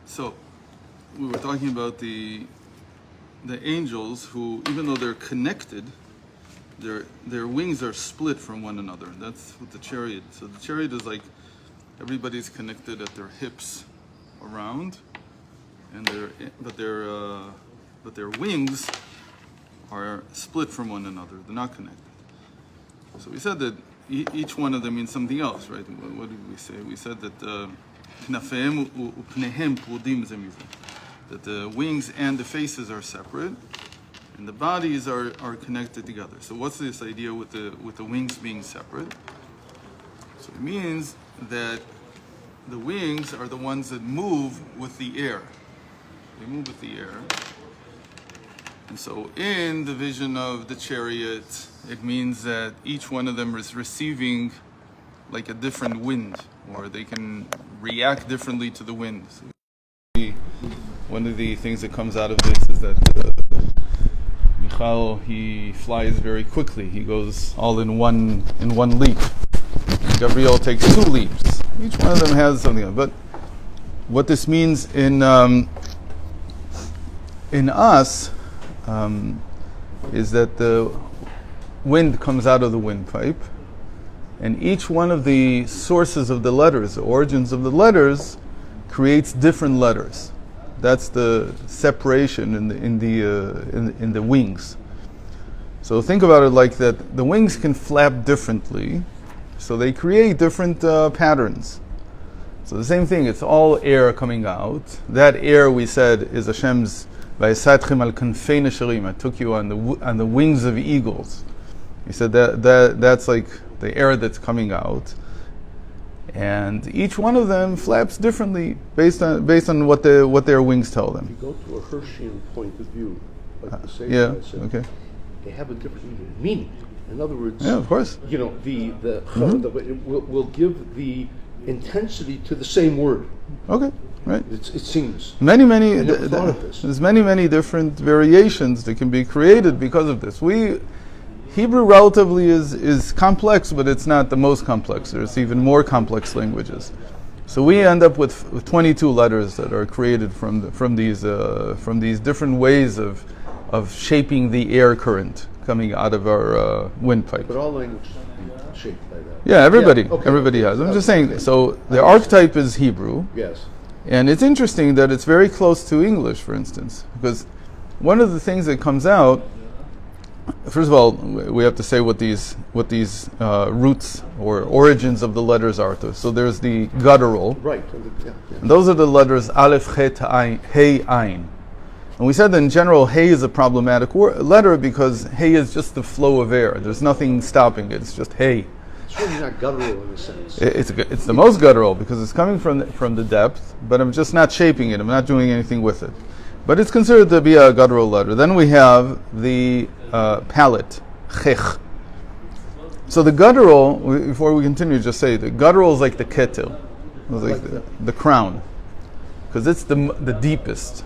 So we were talking about the angels who, even though they're connected, their wings are split from one another. That's what the chariot. So the chariot is like everybody's connected at their hips around, and but their wings are split from one another. They're not connected. So we said that each one of them means something else, right? What did we say? We said that that the wings and the faces are separate, and the bodies are connected together. So what's this idea with the wings being separate? So it means that the wings are the ones that move with the air. They move with the air. And so in the vision of the chariot, it means that each one of them is receiving like a different wind, or they can react differently to the wind. So one of the things that comes out of this is that Michal, he flies very quickly. He goes all in one leap. Gabriel takes 2 leaps. Each one of them has something. But what this means in us is that the wind comes out of the windpipe, and each one of the sources of the letters, the origins of the letters, creates different letters. That's the separation in the wings. So think about it like that: the wings can flap differently, so they create different patterns. So the same thing; it's all air coming out. That air, we said, is Hashem's. I took you on the wings of eagles. He said that's like the air that's coming out, and each one of them flaps differently based on what their wings tell them. If you go to a Hersheian point of view, like the same said, okay, they have a different meaning. In other words, yeah, of course, will give the intensity to the same word. Okay. Right. It seems there's many different variations that can be created because of this. Hebrew relatively is complex, but it's not the most complex. There's even more complex languages. So we end up with 22 letters that are created from these different ways of shaping the air current coming out of our windpipe. But all languages are shaped by that. Yeah, everybody has. I'm just saying. So the archetype is Hebrew. Yes. And it's interesting that it's very close to English, for instance, because one of the things that comes out, first of all, we have to say what these roots or origins of the letters are. So there's the guttural. Right. And those are the letters Aleph, Chet, Hey, Ayin. And we said that in general, Hey is a problematic letter because Hey is just the flow of air. There's nothing stopping it. It's just Hey. It's really not guttural in a sense. It's the most guttural because it's coming from the depth, but I'm just not shaping it. I'm not doing anything with it. But it's considered to be a guttural letter. Then we have the palate, chech. So the guttural, before we continue, just say the guttural is like the ketel, like the crown, because it's the deepest.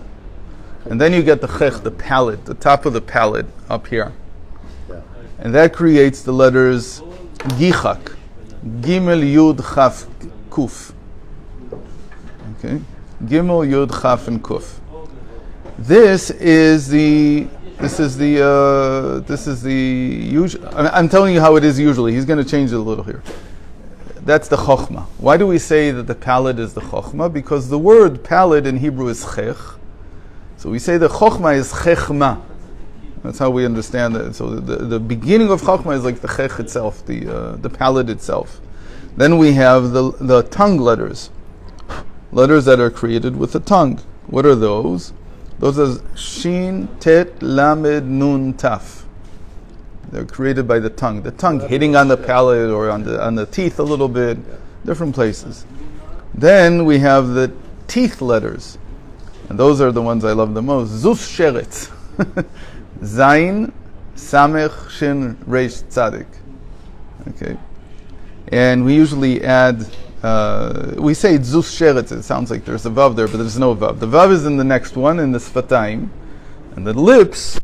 And then you get the chech, the palate, the top of the palate up here. Yeah. And that creates the letters Gichak, Gimel Yud Chaf Kuf. Okay, Gimel Yud Chaf and Kuf. This is the usual. I'm telling you how it is usually. He's going to change it a little here. That's the chokhmah. Why do we say that the palate is the chokhmah? Because the word palate in Hebrew is chech. So we say the chokhmah is chechma. That's how we understand it. So the beginning of Chachma is like the Chech itself, the palate itself. Then we have the tongue letters that are created with the tongue. What are those? Those are Shin, Tet, Lamed, Nun, Taf. They're created by the tongue. The tongue hitting on the palate or on the teeth a little bit, different places. Then we have the teeth letters, and those are the ones I love the most. Zuf Sheretz. Zayin, Samech, Shin, Reish, Tzadik. Okay. And we usually add, we say Zus Sheretz, it sounds like there's a Vav there, but there's no Vav. The Vav is in the next one, in the Sfatayim. And the lips,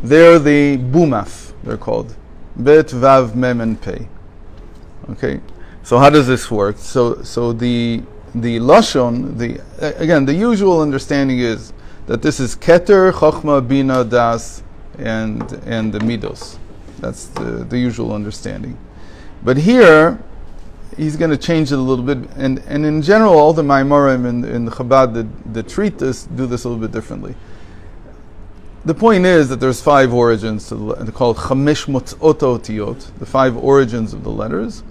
they're the Bumaf, they're called. Bet, Vav, Mem, and Pei. Okay. So how does this work? So the the lashon, again, the usual understanding is that this is keter, chokhmah, bina, das, and the midos. That's the usual understanding. But here, he's going to change it a little bit, and in general, all the Maimarim in the Chabad that treat this do this a little bit differently. The point is that there's 5 origins to they're called Chamish Motzot Otiyot, the 5 origins of the letters,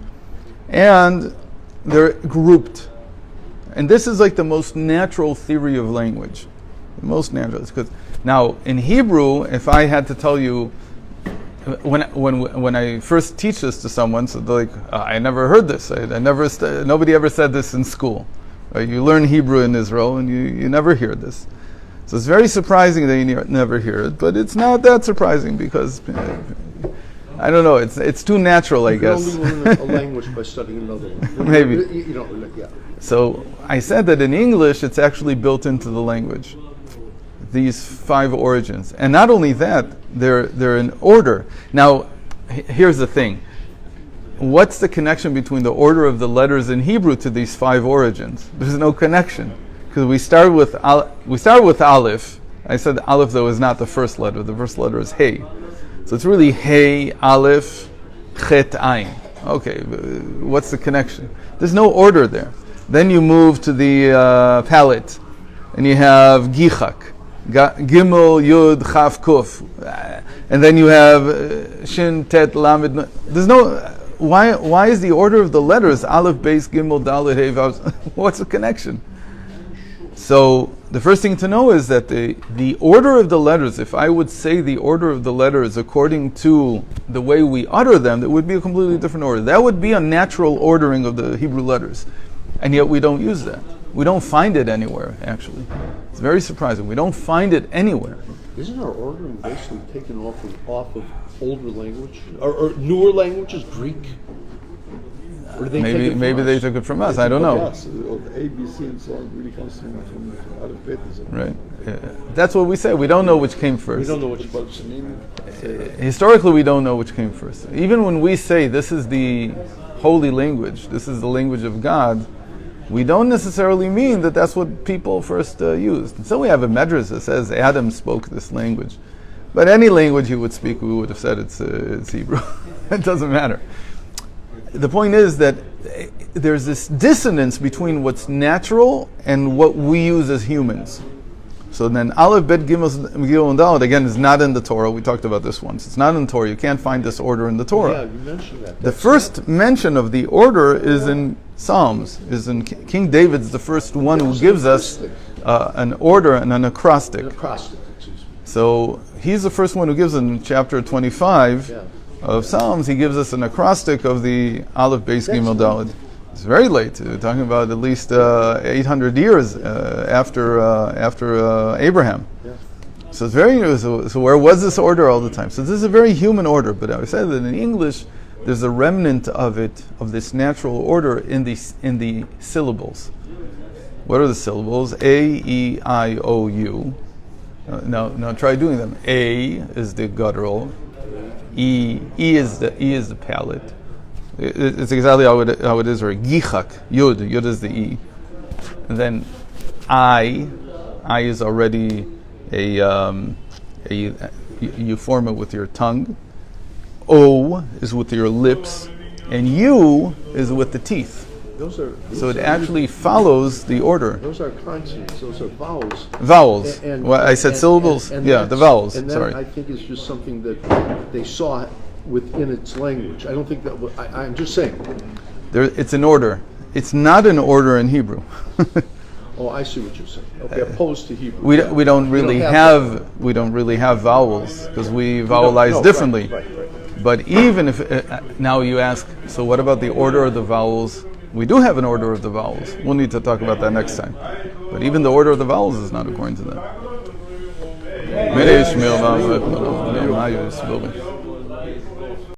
and they're grouped. And this is like the most natural theory of language. The most natural. Because now in Hebrew, if I had to tell you, when I first teach this to someone, so they're like, I never heard this. Nobody ever said this in school. Right? You learn Hebrew in Israel, and you never hear this. So it's very surprising that you never hear it, but it's not that surprising because I don't know. It's too natural, I guess. You can only learn a language by studying another one. Maybe. You know, yeah. So I said that in English, it's actually built into the language. These 5 origins, and not only that, they're in order. Now, here's the thing: what's the connection between the order of the letters in Hebrew to these 5 origins? There's no connection because we start with Aleph. I said Aleph though is not the first letter. The first letter is Hey, so it's really Hey, Aleph, Chet, Ayin. Okay, what's the connection? There's no order there. Then you move to the palette, and you have Gichak. Gimel, Yud, Chaf, Kuf, and then you have Shin, Tet, Lamed. There's no. Why is the order of the letters Aleph, Beis, Gimel, Dalet, Hey, Vav? What's the connection? So the first thing to know is that the order of the letters. If I would say the order of the letters according to the way we utter them, it would be a completely different order. That would be a natural ordering of the Hebrew letters, and yet we don't use that. We don't find it anywhere, actually. It's very surprising. We don't find it anywhere. Isn't our ordering basically taken off of older language or newer languages, Greek? Or did they take it from maybe us? they took it from us. I don't know. Yes, A, B, C, and so on really comes from out of bed. Right. That's what we say. We don't know which came first. We don't know which. Historically, we don't know which came first. Even when we say this is the holy language, this is the language of God, we don't necessarily mean that that's what people first used. And so we have a medrash that says Adam spoke this language. But any language he would speak, we would have said it's Hebrew. It doesn't matter. The point is that there's this dissonance between what's natural and what we use as humans. So then Aleph, Bet, Gimel, and Dalet, again, is not in the Torah. We talked about this once. It's not in the Torah. You can't find this order in the Torah. Yeah, you mentioned that. The first mention of the order is in Psalms. Is in King David's the first one who gives us an order and an acrostic. An acrostic, excuse me. So he's the first one who gives in chapter 25 of Psalms. He gives us an acrostic of the Aleph, Beis, Gimel, Dalet. It's very late. We're talking about at least 800 years after Abraham. Yeah. So it's very new. So where was this order all the time? So this is a very human order. But I said that in English, there's a remnant of it, of this natural order in the syllables. What are the syllables? A, E, I, O, U. Now try doing them. A is the guttural. E is the palate. It's exactly how it is. Or Gichak, Yud is the E, and then I is already you form it with your tongue. O is with your lips, and U is with the teeth. So it actually follows the order. Those are consonants. Those are vowels. Vowels. I said syllables. The vowels. And that, I think, is just something that they saw within its language. I don't think that. I'm just saying. It's an order. It's not an order in Hebrew. Oh, I see what you're saying. Okay, opposed to Hebrew. We don't really have vowels because we vowelize differently. Right. But even if now you ask, so what about the order of the vowels? We do have an order of the vowels. We'll need to talk about that next time. But even the order of the vowels is not according to that.